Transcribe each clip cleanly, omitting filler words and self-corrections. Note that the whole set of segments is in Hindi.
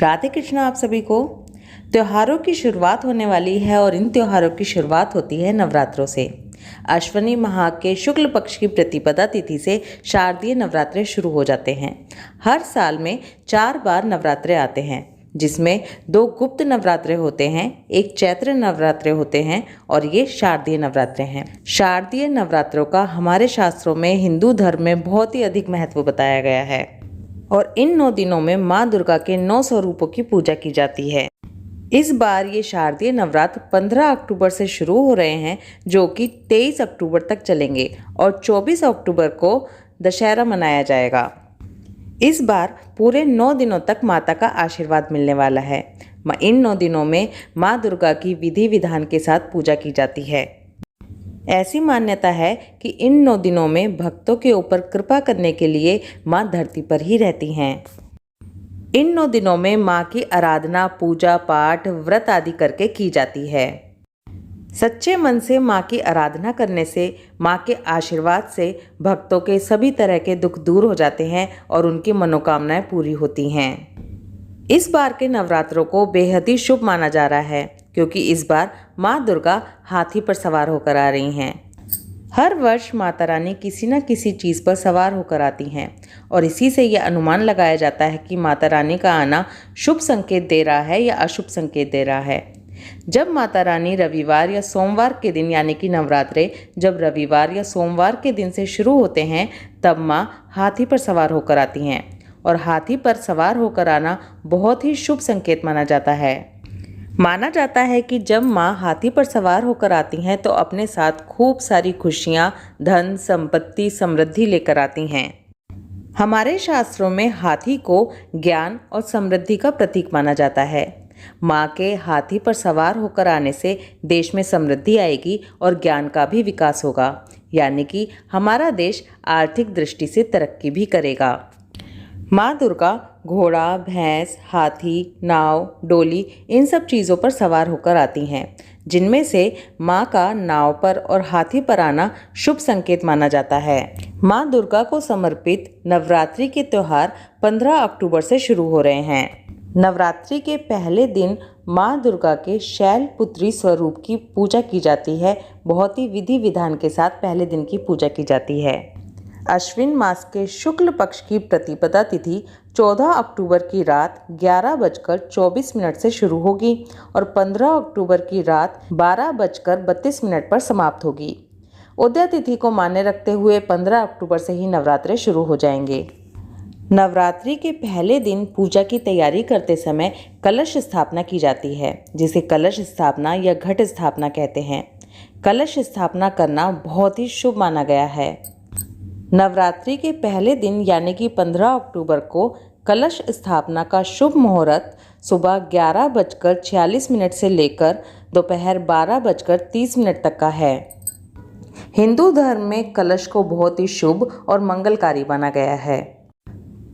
राधे कृष्ण आप सभी को। त्योहारों की शुरुआत होने वाली है और इन त्योहारों की शुरुआत होती है नवरात्रों से। अश्विनी माह के शुक्ल पक्ष की प्रतिपदा तिथि से शारदीय नवरात्रे शुरू हो जाते हैं। हर साल में 4 बार नवरात्रे आते हैं, जिसमें 2 गुप्त नवरात्रे होते हैं, एक चैत्र नवरात्रे होते हैं और ये शारदीय नवरात्रे हैं। शारदीय नवरात्रों का हमारे शास्त्रों में हिंदू धर्म में बहुत ही अधिक महत्व बताया गया है और इन 9 दिनों में माँ दुर्गा के 9 स्वरूपों की पूजा की जाती है। इस बार ये शारदीय नवरात्र 15 अक्टूबर से शुरू हो रहे हैं, जो कि 23 अक्टूबर तक चलेंगे और 24 अक्टूबर को दशहरा मनाया जाएगा। इस बार पूरे 9 दिनों तक माता का आशीर्वाद मिलने वाला है। इन 9 दिनों में माँ दुर्गा की विधि विधान के साथ पूजा की जाती है। ऐसी मान्यता है कि इन 9 दिनों में भक्तों के ऊपर कृपा करने के लिए माँ धरती पर ही रहती हैं। इन 9 दिनों में माँ की आराधना, पूजा पाठ, व्रत आदि करके की जाती है। सच्चे मन से माँ की आराधना करने से, माँ के आशीर्वाद से भक्तों के सभी तरह के दुख दूर हो जाते हैं और उनकी मनोकामनाएं पूरी होती हैं। इस बार के नवरात्रों को बेहद ही शुभ माना जा रहा है, क्योंकि इस बार माँ दुर्गा हाथी पर सवार होकर आ रही हैं। हर वर्ष माता रानी किसी न किसी चीज़ पर सवार होकर आती हैं और इसी से यह अनुमान लगाया जाता है कि माता रानी का आना शुभ संकेत दे रहा है या अशुभ संकेत दे रहा है। जब माता रानी रविवार या सोमवार के दिन, यानी कि नवरात्रे जब रविवार या सोमवार के दिन से शुरू होते हैं, तब माँ हाथी पर सवार होकर आती हैं और हाथी पर सवार होकर आना बहुत ही शुभ संकेत माना जाता है। माना जाता है कि जब माँ हाथी पर सवार होकर आती हैं तो अपने साथ खूब सारी खुशियाँ, धन, संपत्ति, समृद्धि लेकर आती हैं। हमारे शास्त्रों में हाथी को ज्ञान और समृद्धि का प्रतीक माना जाता है। माँ के हाथी पर सवार होकर आने से देश में समृद्धि आएगी और ज्ञान का भी विकास होगा, यानी कि हमारा देश आर्थिक दृष्टि से तरक्की भी करेगा। माँ दुर्गा घोड़ा, भैंस, हाथी, नाव, डोली इन सब चीज़ों पर सवार होकर आती हैं, जिनमें से माँ का नाव पर और हाथी पर आना शुभ संकेत माना जाता है। माँ दुर्गा को समर्पित नवरात्रि के त्यौहार 15 अक्टूबर से शुरू हो रहे हैं। नवरात्रि के पहले दिन माँ दुर्गा के शैलपुत्री स्वरूप की पूजा की जाती है। बहुत ही विधि विधान के साथ पहले दिन की पूजा की जाती है। अश्विन मास के शुक्ल पक्ष की प्रतिपदा तिथि 14 अक्टूबर की रात 11:24 से शुरू होगी और 15 अक्टूबर की रात 12:32 पर समाप्त होगी। उदया तिथि को मान्य रखते हुए 15 अक्टूबर से ही नवरात्रे शुरू हो जाएंगे। नवरात्रि के पहले दिन पूजा की तैयारी करते समय कलश स्थापना की जाती है, जिसे कलश स्थापना या घट स्थापना कहते हैं। कलश स्थापना करना बहुत ही शुभ माना गया है। नवरात्रि के पहले दिन यानी कि 15 अक्टूबर को कलश स्थापना का शुभ मुहूर्त सुबह 11:46 से लेकर दोपहर 12:30 तक का है। हिंदू धर्म में कलश को बहुत ही शुभ और मंगलकारी माना गया है।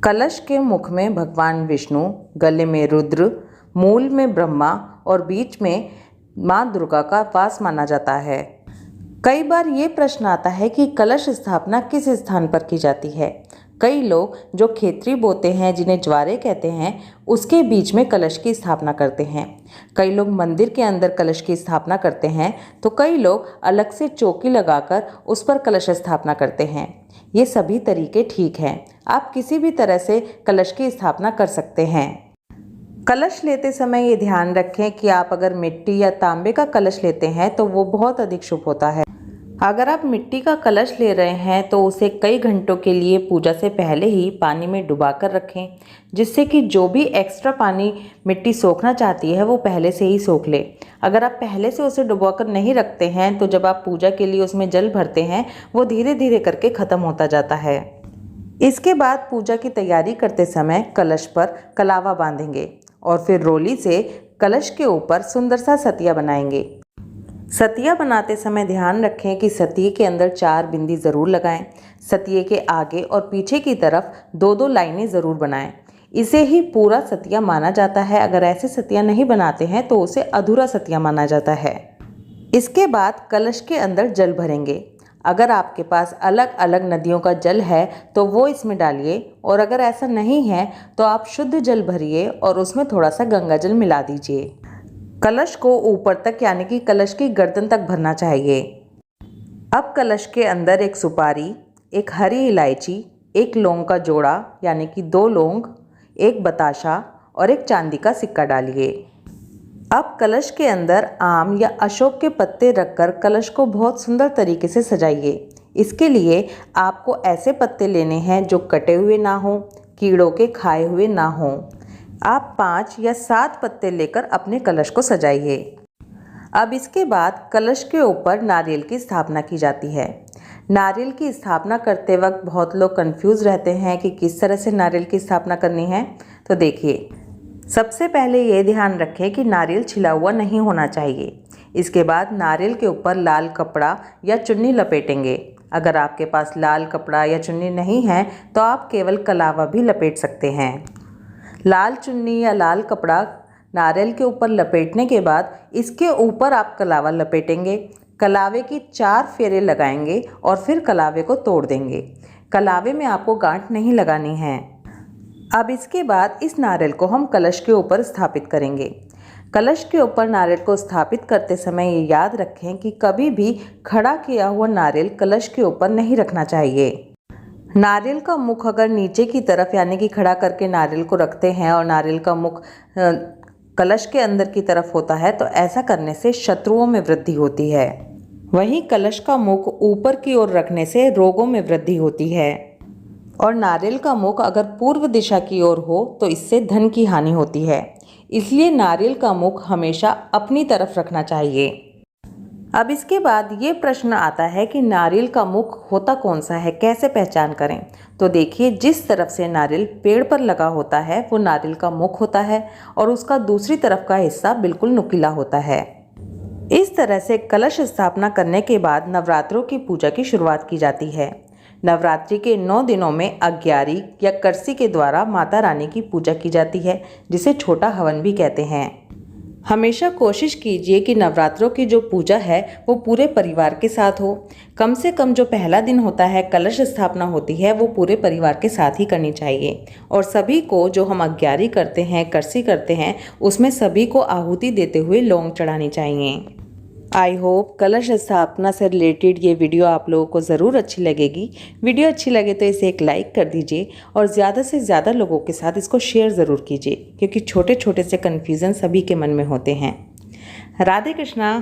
कलश के मुख में भगवान विष्णु, गले में रुद्र, मूल में ब्रह्मा और बीच में माँ दुर्गा का वास माना जाता है। कई बार ये प्रश्न आता है कि कलश स्थापना किस स्थान पर की जाती है। कई लोग जो खेतरी बोते हैं, जिन्हें ज्वारे कहते हैं, उसके बीच में कलश की स्थापना करते हैं। कई लोग मंदिर के अंदर कलश की स्थापना करते हैं, तो कई लोग अलग से चौकी लगाकर उस पर कलश स्थापना करते हैं। ये सभी तरीके ठीक हैं। आप किसी भी तरह से कलश की स्थापना कर सकते हैं। कलश लेते समय ये ध्यान रखें कि आप अगर मिट्टी या तांबे का कलश लेते हैं तो वो बहुत अधिक शुभ होता है। अगर आप मिट्टी का कलश ले रहे हैं तो उसे कई घंटों के लिए पूजा से पहले ही पानी में डुबा कर रखें, जिससे कि जो भी एक्स्ट्रा पानी मिट्टी सोखना चाहती है वो पहले से ही सोख ले। अगर आप पहले से उसे डुबा कर नहीं रखते हैं तो जब आप पूजा के लिए उसमें जल भरते हैं वो धीरे धीरे करके ख़त्म होता जाता है। इसके बाद पूजा की तैयारी करते समय कलश पर कलावा बांधेंगे और फिर रोली से कलश के ऊपर सुंदर सा सतिया बनाएंगे। सतिया बनाते समय ध्यान रखें कि सतिये के अंदर 4 बिंदी ज़रूर लगाएं। सतिये के आगे और पीछे की तरफ 2-2 लाइनें ज़रूर बनाएं। इसे ही पूरा सतिया माना जाता है। अगर ऐसे सतिया नहीं बनाते हैं तो उसे अधूरा सतिया माना जाता है। इसके बाद कलश के अंदर जल भरेंगे। अगर आपके पास अलग अलग नदियों का जल है तो वो इसमें डालिए, और अगर ऐसा नहीं है तो आप शुद्ध जल भरिए और उसमें थोड़ा सा गंगा जल मिला दीजिए। कलश को ऊपर तक यानी कि कलश की गर्दन तक भरना चाहिए। अब कलश के अंदर एक सुपारी, एक हरी इलायची, एक लौंग का जोड़ा यानी कि 2 लौंग, एक बताशा और एक चांदी का सिक्का डालिए। अब कलश के अंदर आम या अशोक के पत्ते रखकर कलश को बहुत सुंदर तरीके से सजाइए। इसके लिए आपको ऐसे पत्ते लेने हैं जो कटे हुए ना हों, कीड़ों के खाए हुए ना हों। आप 5 या 7 पत्ते लेकर अपने कलश को सजाइए। अब इसके बाद कलश के ऊपर नारियल की स्थापना की जाती है। नारियल की स्थापना करते वक्त बहुत लोग कंफ्यूज रहते हैं कि किस तरह से नारियल की स्थापना करनी है। तो देखिए, सबसे पहले ये ध्यान रखें कि नारियल छिला हुआ नहीं होना चाहिए। इसके बाद नारियल के ऊपर लाल कपड़ा या चुन्नी लपेटेंगे। अगर आपके पास लाल कपड़ा या चुन्नी नहीं है तो आप केवल कलावा भी लपेट सकते हैं। लाल चुन्नी या लाल कपड़ा नारियल के ऊपर लपेटने के बाद इसके ऊपर आप कलावा लपेटेंगे। कलावे की 4 फेरे लगाएंगे और फिर कलावे को तोड़ देंगे। कलावे में आपको गांठ नहीं लगानी है। अब इसके बाद इस नारियल को हम कलश के ऊपर स्थापित करेंगे। कलश के ऊपर नारियल को स्थापित करते समय ये याद रखें कि कभी भी खड़ा किया हुआ नारियल कलश के ऊपर नहीं रखना चाहिए। नारियल का मुख अगर नीचे की तरफ यानी कि खड़ा करके नारियल को रखते हैं और नारियल का मुख कलश के अंदर की तरफ होता है तो ऐसा करने से शत्रुओं में वृद्धि होती है। वहीं कलश का मुख ऊपर की ओर रखने से रोगों में वृद्धि होती है। और नारियल का मुख अगर पूर्व दिशा की ओर हो तो इससे धन की हानि होती है। इसलिए नारियल का मुख हमेशा अपनी तरफ रखना चाहिए। अब इसके बाद ये प्रश्न आता है कि नारियल का मुख होता कौन सा है, कैसे पहचान करें। तो देखिए, जिस तरफ से नारियल पेड़ पर लगा होता है वो नारियल का मुख होता है और उसका दूसरी तरफ का हिस्सा बिल्कुल नुकीला होता है। इस तरह से कलश स्थापना करने के बाद नवरात्रों की पूजा की शुरुआत की जाती है। नवरात्रि के 9 दिनों में अग्यारी या करसी के द्वारा माता रानी की पूजा की जाती है, जिसे छोटा हवन भी कहते हैं। हमेशा कोशिश कीजिए कि नवरात्रों की जो पूजा है वो पूरे परिवार के साथ हो। कम से कम जो पहला दिन होता है कलश स्थापना होती है वो पूरे परिवार के साथ ही करनी चाहिए। और सभी को जो हम अग्यारी करते हैं, करसी करते हैं, उसमें सभी को आहुति देते हुए लौंग चढ़ानी चाहिए। आई होप कलश स्थापना से रिलेटेड ये वीडियो आप लोगों को ज़रूर अच्छी लगेगी। वीडियो अच्छी लगे तो इसे एक लाइक कर दीजिए और ज़्यादा से ज़्यादा लोगों के साथ इसको शेयर ज़रूर कीजिए, क्योंकि छोटे छोटे से कन्फ्यूज़न सभी के मन में होते हैं। राधे कृष्णा।